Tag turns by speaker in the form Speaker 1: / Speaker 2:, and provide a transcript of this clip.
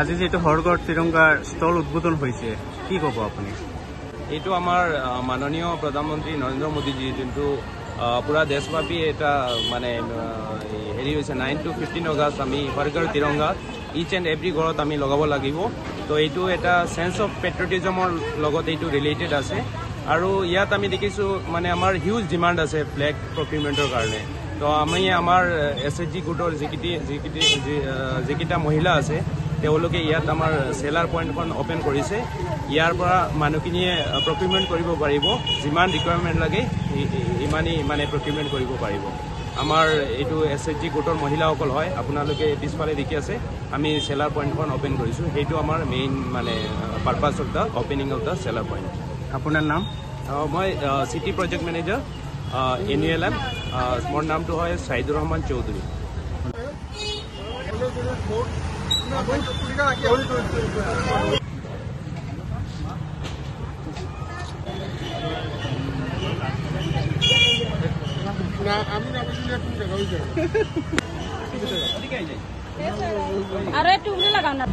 Speaker 1: আজি যেটো হৰগড় তিৰংগাৰ ষ্টল উদ্বোধন হৈছে কি ক'ব আপুনি?
Speaker 2: এইটো আমাৰ মাননীয় প্ৰধানমন্ত্ৰী নৰেন্দ্ৰ মোদীজী যোনটো পুৰা দেশব্যাপী এটা মানে হেৰি হৈছে 9 to 15 আগষ্ট আমি হৰগড় তিৰংগা ইচ এণ্ড এভৰি ঘৰত আমি লগাব লাগিব। তো এইটো এটা সেন্স অফ পেট্ৰিয়টিজমৰ লগত এইটো ৰিলেটেড আছে আৰু ইয়াত আমি দেখিছোঁ মানে আমাৰ হিউজ ডিমাণ্ড আছে ফ্লেগ প্ৰকিউৰমেণ্টৰ কাৰণে। তো আমি আমাৰ SHG গোটৰ যিকেইটা মহিলা আছে তেওঁলোকে ইয়াত আমাৰ সেলাৰ পইণ্টখন অপেন কৰিছে। ইয়াৰ পৰা মানুহখিনিয়ে প্ৰকিউৰমেণ্ট কৰিব পাৰিব, যিমান ৰিকুৱাৰমেণ্ট লাগে ইমানেই মানে প্ৰকিউৰমেণ্ট কৰিব পাৰিব। আমাৰ এইটো SHG গোটৰ মহিলাসকল হয়, আপোনালোকে পিছফালে দেখি আছে আমি সেলাৰ পইণ্টখন অপেন কৰিছোঁ। সেইটো আমাৰ মেইন মানে purpose of the opening of the seller point.
Speaker 1: আপোনাৰ নাম?
Speaker 2: মই চিটি প্ৰজেক্ট মেনেজাৰ NULM। মোৰ নামটো হয় ছাইদুৰ ৰহমান চৌধুৰী।
Speaker 3: अरे टूबली लगाना।